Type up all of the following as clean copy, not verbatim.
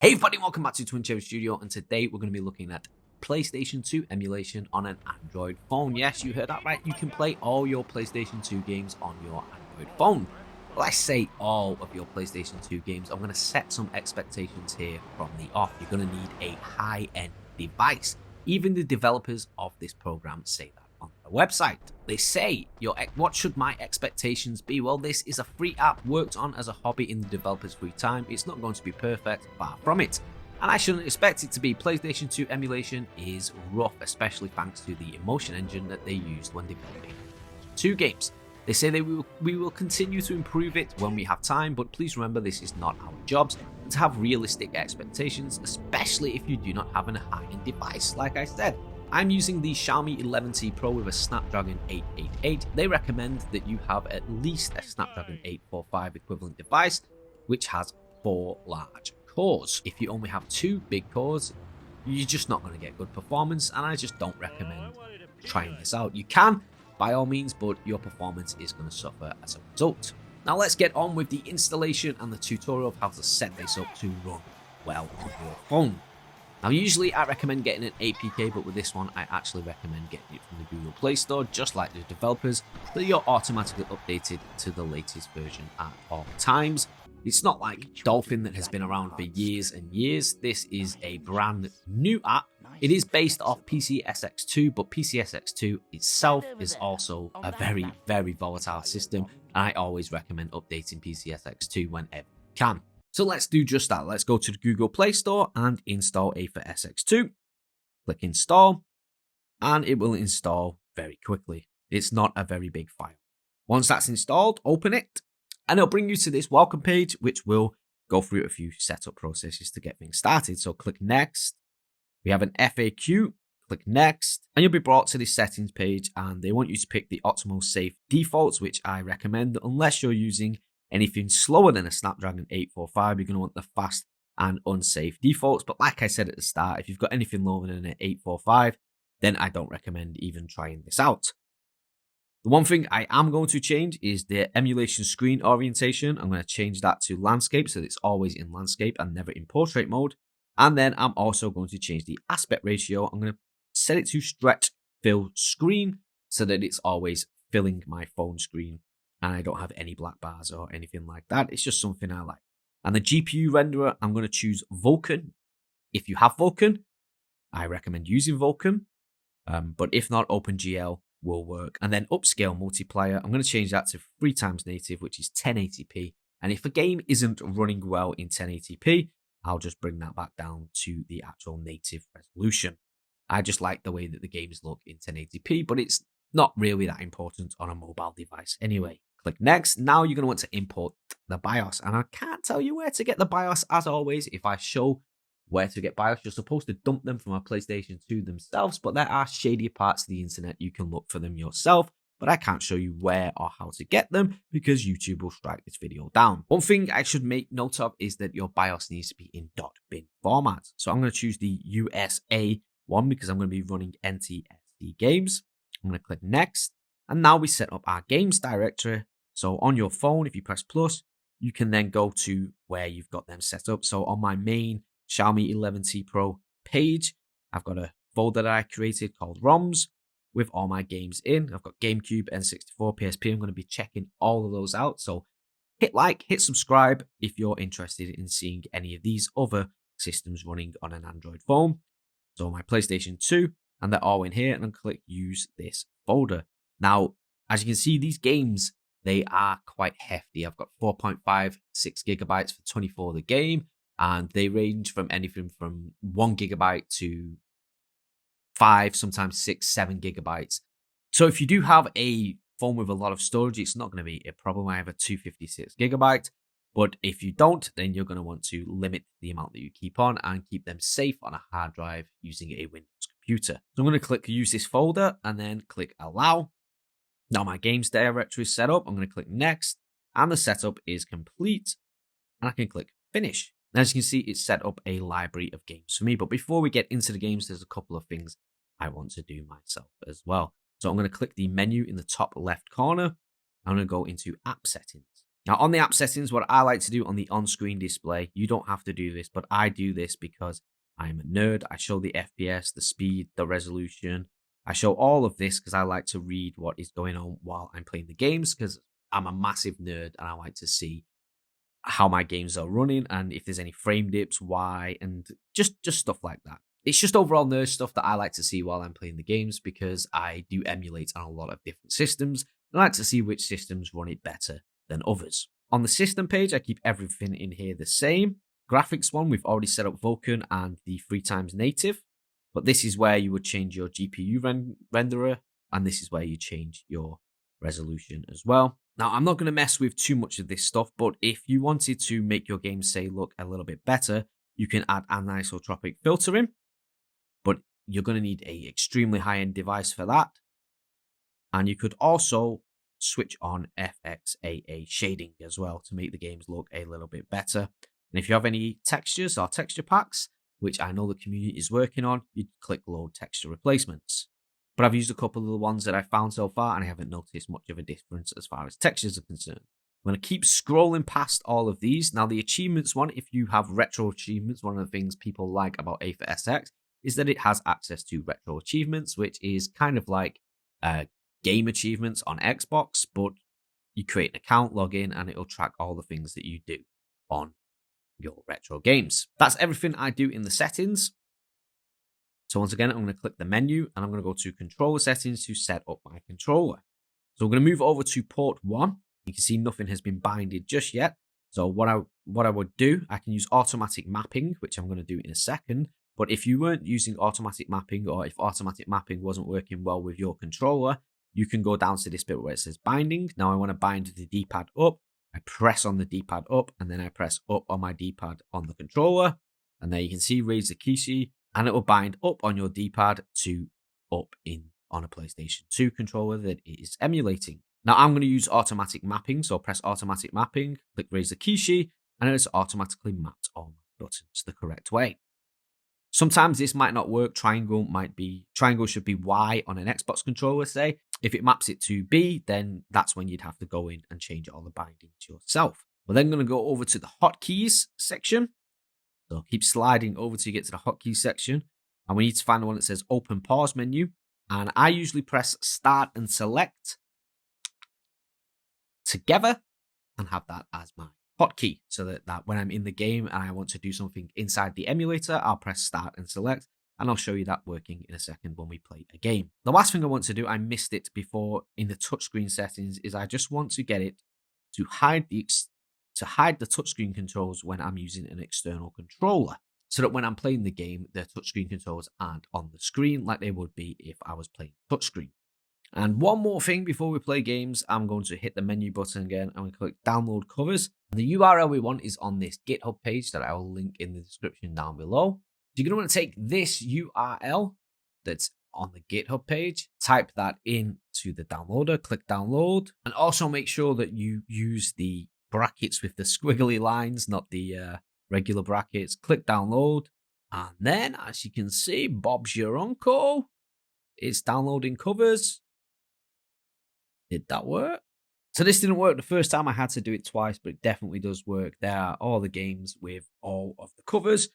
Hey everybody, welcome back to Twin Cherry Studio, and today we're going to be looking at PlayStation 2 emulation on an Android phone. Yes, you heard that right, you can play all your PlayStation 2 games on your Android phone. Well, I say all of your PlayStation 2 games, I'm going to set some expectations here from the off. You're going to need a high-end device. Even the developers of this program say that on their website. They say, what should my expectations be? Well, this is a free app worked on as a hobby in the developer's free time. It's not going to be perfect, far from it. And I shouldn't expect it to be. PlayStation 2 emulation is rough, especially thanks to the Emotion engine that they used when developing 2 games. They say we will continue to improve it when we have time, but please remember this is not our jobs, and to have realistic expectations, especially if you do not have a high-end device. Like I said, I'm using the Xiaomi 11T Pro with a Snapdragon 888. They recommend that you have at least a Snapdragon 845 equivalent device, which has 4 large cores. If you only have 2 big cores, you're just not going to get good performance, and I just don't recommend trying this out. You can, by all means, but your performance is going to suffer as a result. Now let's get on with the installation and the tutorial of how to set this up to run well on your phone. Now usually I recommend getting an APK, but with this one I actually recommend getting it from the Google Play Store, just like the developers, so you're automatically updated to the latest version at all times. It's not like Dolphin that has been around for years and years. This is a brand new app. It is based off PCSX2, but PCSX2 itself is also a very, very volatile system. And I always recommend updating PCSX2 whenever you can. So let's do just that. Let's go to the Google Play Store and install AetherSX2. Click install, and it will install very quickly. It's not a very big file. Once that's installed, open it, and it'll bring you to this welcome page, which will go through a few setup processes to get things started. So click next. We have an FAQ, click next, and you'll be brought to this settings page, and they want you to pick the optimal safe defaults, which I recommend unless you're using anything slower than a Snapdragon 845. You're going to want the fast and unsafe defaults. But like I said at the start, if you've got anything lower than an 845, then I don't recommend even trying this out. The one thing I am going to change is the emulation screen orientation. I'm going to change that to landscape so that it's always in landscape and never in portrait mode. And then I'm also going to change the aspect ratio. I'm going to set it to stretch fill screen so that it's always filling my phone screen and I don't have any black bars or anything like that. It's just something I like. And the GPU renderer, I'm going to choose Vulkan. If you have Vulkan, I recommend using Vulkan. But if not, OpenGL will work. And then upscale multiplier, I'm going to change that to 3x native, which is 1080p. And if a game isn't running well in 1080p, I'll just bring that back down to the actual native resolution. I just like the way that the games look in 1080p, but it's not really that important on a mobile device anyway. Click next. Now you're going to want to import the BIOS, and I can't tell you where to get the BIOS. As always, if I show where to get BIOS, you're supposed to dump them from a PlayStation 2 themselves, but there are shady parts of the internet. You can look for them yourself, but I can't show you where or how to get them because YouTube will strike this video down. One thing I should make note of is that your BIOS needs to be in .bin format. So I'm going to choose the USA one because I'm going to be running NTSC games. I'm going to click next, and now we set up our games directory. So on your phone, if you press plus, you can then go to where you've got them set up. So on my main Xiaomi 11T Pro page, I've got a folder that I created called ROMs with all my games in. I've got GameCube, N64, PSP. I'm going to be checking all of those out. So hit like, hit subscribe if you're interested in seeing any of these other systems running on an Android phone. So my PlayStation 2, and they're all in here, and I'll click use this folder. Now, as you can see, these games, they are quite hefty. I've got 4.56 gigabytes for 24 the game, and they range from anything from 1 gigabyte to 5, sometimes 6, 7 gigabytes. So if you do have a phone with a lot of storage, it's not going to be a problem. I have a 256 gigabyte, but if you don't, then you're going to want to limit the amount that you keep on and keep them safe on a hard drive using a Windows computer. So I'm going to click use this folder and then click allow. Now my games directory is set up. I'm going to click next, and the setup is complete, and I can click finish. As you can see, it's set up a library of games for me. But before we get into the games, there's a couple of things I want to do myself as well. So I'm going to click the menu in the top left corner. I'm going to go into app settings. Now on the app settings, what I like to do on the on-screen display, you don't have to do this, but I do this because I'm a nerd. I show the FPS, the speed, the resolution. I show all of this because I like to read what is going on while I'm playing the games, because I'm a massive nerd and I like to see how my games are running and if there's any frame dips, why, and just stuff like that. It's just overall nerd stuff that I like to see while I'm playing the games, because I do emulate on a lot of different systems. And I like to see which systems run it better than others. On the system page, I keep everything in here the same. Graphics one, we've already set up Vulkan and the 3x native, but this is where you would change your GPU renderer, and this is where you change your resolution as well. Now, I'm not going to mess with too much of this stuff, but if you wanted to make your game, say, look a little bit better, you can add anisotropic filtering, but you're going to need a extremely high-end device for that. And you could also switch on FXAA shading as well to make the games look a little bit better. And if you have any textures or texture packs, which I know the community is working on, you'd click load texture replacements. But I've used a couple of the ones that I found so far, and I haven't noticed much of a difference as far as textures are concerned. I'm going to keep scrolling past all of these. Now, the achievements one, if you have retro achievements, one of the things people like about AetherSX is that it has access to retro achievements, which is kind of like game achievements on Xbox, but you create an account, log in, and it'll track all the things that you do on your retro games. That's everything I do in the settings. So once again, I'm going to click the menu and I'm going to go to controller settings to set up my controller. So we're going to move over to port 1. You can see nothing has been binded just yet. So what I would do, I can use automatic mapping, which I'm going to do in a second. But if you weren't using automatic mapping, or if automatic mapping wasn't working well with your controller, you can go down to this bit where it says binding. Now I want to bind the D-pad up. I press on the D-pad up, and then I press up on my D-pad on the controller. And there you can see raise the key, and it will bind up on your D-pad to up in on a PlayStation 2 controller that it is emulating. Now I'm going to use automatic mapping, so press automatic mapping, click raise the key, and it's automatically mapped all my buttons the correct way. Sometimes this might not work. Triangle should be Y on an Xbox controller, say. If it maps it to B, then that's when you'd have to go in and change all the bindings yourself. We're then going to go over to the hotkeys section. So keep sliding over till you get to the hotkeys section. And we need to find the one that says open pause menu. And I usually press start and select together and have that as my hotkey, so that when I'm in the game and I want to do something inside the emulator, I'll press start and select, and I'll show you that working in a second when we play a game. The last thing I want to do, I missed it before in the touchscreen settings, is I just want to get it to hide the touchscreen controls when I'm using an external controller, so that when I'm playing the game, the touchscreen controls aren't on the screen like they would be if I was playing touchscreen. And one more thing before we play games, I'm going to hit the menu button again. I'm going to click download covers. The URL we want is on this GitHub page that I will link in the description down below. So you're going to want to take this URL that's on the GitHub page, type that into the downloader, click download, and also make sure that you use the brackets with the squiggly lines, not the regular brackets. Click download, and then as you can see, Bob's your uncle. It's downloading covers. Did that work? So this didn't work the first time. I had to do it twice, but it definitely does work. There are all the games with all of the covers,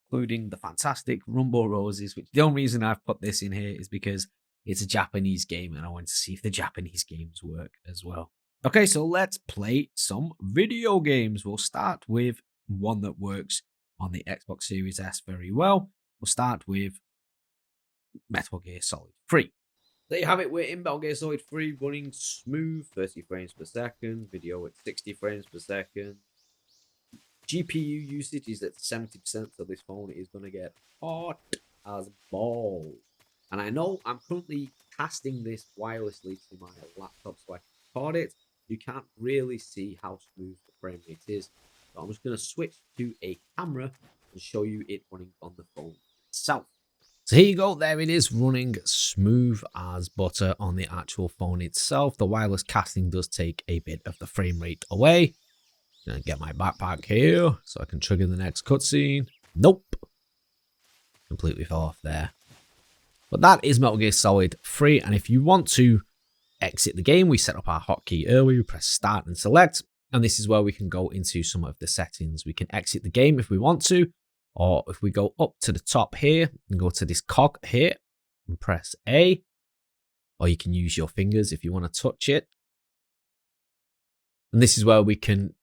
including the fantastic Rumble Roses, which the only reason I've put this in here is because it's a Japanese game and I wanted to see if the Japanese games work as well. Okay, so let's play some video games. We'll start with one that works on the Xbox Series S very well. We'll start with Metal Gear Solid 3. There you have it. We're in Metal Gear Solid 3 running smooth, 30 frames per second, video at 60 frames per second. GPU usage is at 70%, so this phone is going to get hot as balls. And I know I'm currently casting this wirelessly to my laptop so I can record it. You can't really see how smooth the frame rate is. So I'm just going to switch to a camera and show you it running on the phone itself. So here you go, there it is, running smooth as butter on the actual phone itself. The wireless casting does take a bit of the frame rate away. I'm gonna get my backpack here so I can trigger the next cutscene. Nope. Completely fell off there. But that is Metal Gear Solid 3, and if you want to exit the game, we set up our hotkey earlier, we press start and select. And this is where we can go into some of the settings. We can exit the game if we want to, or if we go up to the top here and go to this cog here and press A, or you can use your fingers if you want to touch it. And this is where we can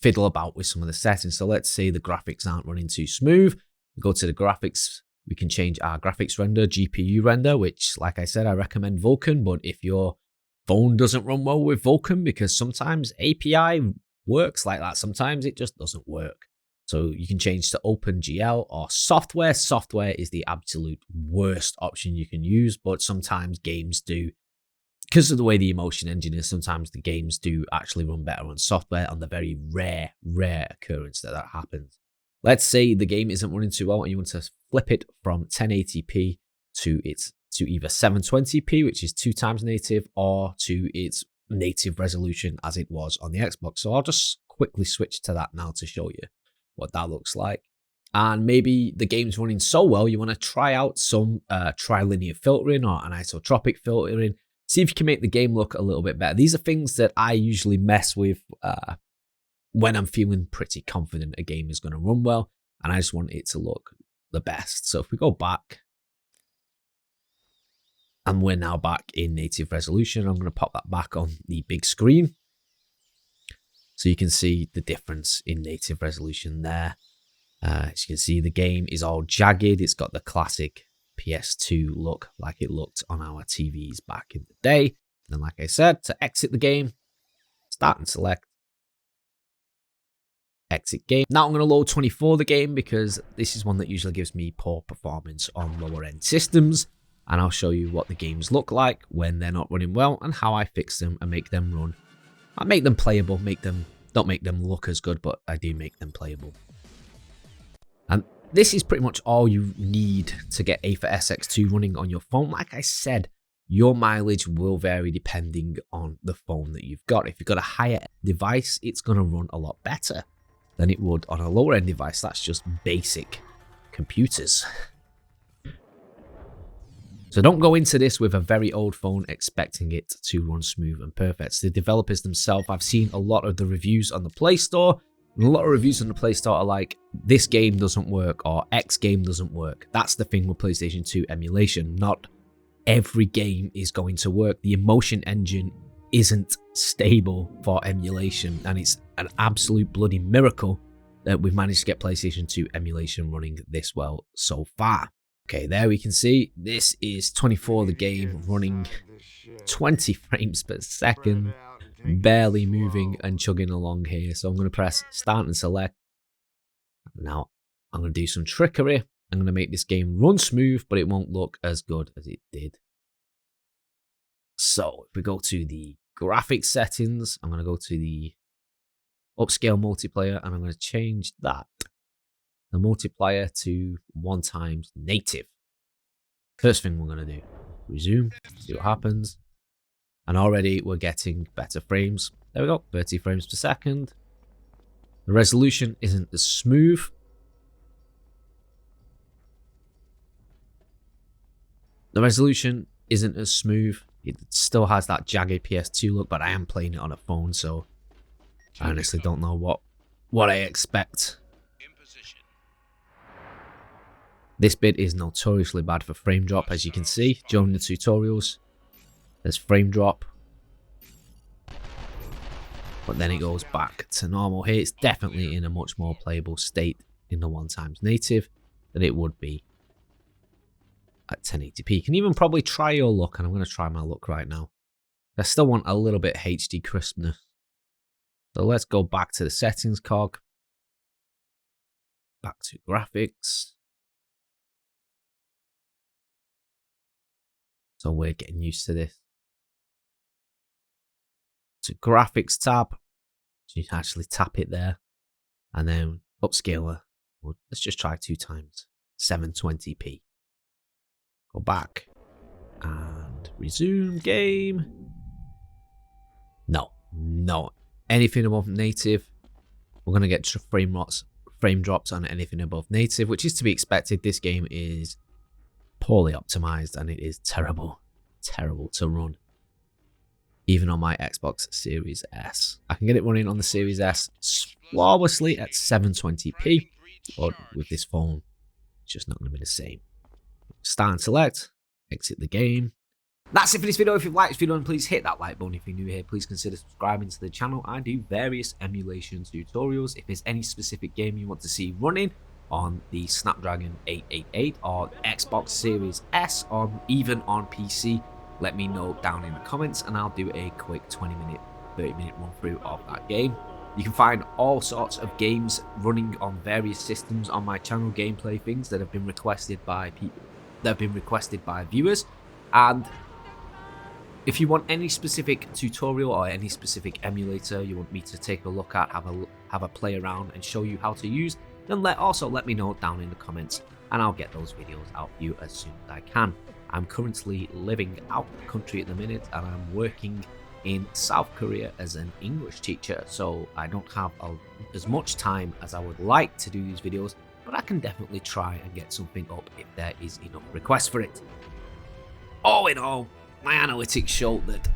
fiddle about with some of the settings. So let's say the graphics aren't running too smooth. We go to the graphics. We can change our graphics render, GPU render, which, like I said, I recommend Vulkan. But if your phone doesn't run well with Vulkan, because sometimes API works like that, sometimes it just doesn't work. So you can change to OpenGL or software. Software is the absolute worst option you can use, but sometimes games do. Because of the way the emotion engine is, sometimes the games do actually run better on software, on the very rare occurrence that happens. Let's say the game isn't running too well and you want to flip it from 1080p to either 720p, which is 2 times native, or to its native resolution as it was on the Xbox. So I'll just quickly switch to that now to show you what that looks like. And maybe the game's running so well, you want to try out some trilinear filtering or anisotropic filtering. See if you can make the game look a little bit better. These are things that I usually mess with when I'm feeling pretty confident a game is going to run well, and I just want it to look the best. So if we go back, and we're now back in native resolution, I'm going to pop that back on the big screen. So you can see the difference in native resolution there. As you can see, the game is all jagged. It's got the classic PS2 look like it looked on our TVs back in the day. And then, like I said, to exit the game, start and select. Exit game. Now I'm going to load 24 the game because this is one that usually gives me poor performance on lower end systems. And I'll show you what the games look like when they're not running well and how I fix them and make them run. I make them playable, don't make them look as good, but I do make them playable. And this is pretty much all you need to get AetherSX2 running on your phone. Like I said, your mileage will vary depending on the phone that you've got. If you've got a higher device, it's going to run a lot better than it would on a lower end device. That's just basic computers. So don't go into this with a very old phone expecting it to run smooth and perfect. The developers themselves, I've seen a lot of the reviews on the Play Store, and a lot of reviews on the Play Store are like, this game doesn't work or X game doesn't work. That's the thing with PlayStation 2 emulation. Not every game is going to work. The emotion engine isn't stable for emulation, and it's an absolute bloody miracle that we've managed to get PlayStation 2 emulation running this well so far. Okay, there we can see this is 24 the game running 20 frames per second, barely moving and chugging along here. So I'm going to press start and select. Now I'm going to do some trickery. I'm going to make this game run smooth, but it won't look as good as it did. So if we go to the graphics settings, I'm going to go to the upscale multiplayer and I'm going to change that. The multiplier to 1 times native. First thing we're going to do, resume, see what happens. And already we're getting better frames. There we go, 30 frames per second. The resolution isn't as smooth. It still has that jagged PS2 look, but I am playing it on a phone, so I honestly don't know what I expect. This bit is notoriously bad for frame drop, as you can see during the tutorials. There's frame drop, but then it goes back to normal. Here it's definitely in a much more playable state in the 1 times native than it would be at 1080p. You can even probably try your luck, and I'm going to try my luck right now. I still want a little bit HD crispness. So let's go back to the settings cog. Back to graphics. So we're getting used to this. To graphics tab. So you can actually tap it there. And then upscaler. Well, let's just try 2 times 720p. Go back and resume game. No. Anything above native, we're going to get frame drops on anything above native, which is to be expected. This game is poorly optimized and it is terrible to run. even on my Xbox Series S. I can get it running on the Series S flawlessly at 720p, but with this phone, it's just not going to be the same. Start and select, exit the game. That's it for this video. If you've liked this video, please hit that like button. If you're new here, please consider subscribing to the channel. I do various emulation tutorials. If there's any specific game you want to see running on the Snapdragon 888 or Xbox Series S or even on PC, let me know down in the comments and I'll do a quick 20-minute, 30-minute run through of that game. You can find all sorts of games running on various systems on my channel, gameplay things that have been requested by people, that have been requested by viewers. And if you want any specific tutorial or any specific emulator you want me to take a look at, have a play around and show you how to use, then also let me know down in the comments and I'll get those videos out for you as soon as I can. I'm currently living out of the country at the minute and I'm working in South Korea as an English teacher, so I don't have as much time as I would like to do these videos, but I can definitely try and get something up if there is enough requests for it. All in all, my analytics show that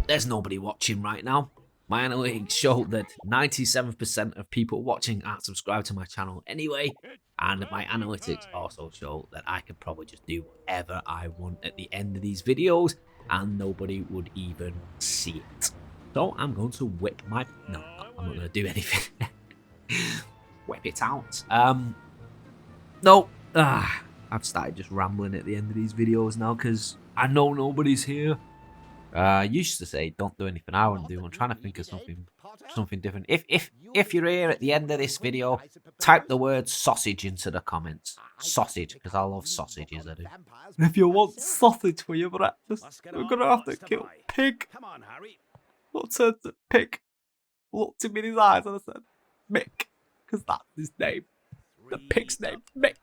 there's nobody watching right now. My analytics show that 97% of people watching aren't subscribed to my channel anyway, and my analytics also show that I could probably just do whatever I want at the end of these videos and nobody would even see it. So I'm going to whip my... No, I'm not going to do anything. Whip it out. I've started just rambling at the end of these videos now because I know nobody's here. I used to say don't do anything I want to do. I'm trying to think of something different. If you're here at the end of this video, type the word sausage into the comments. Sausage, because I love sausages. I do. If you want sausage for your breakfast, we're gonna have to kill pig. Looked at the pig, looked him in his eyes, and I said, Mick, because that's his name. The pig's name, Mick.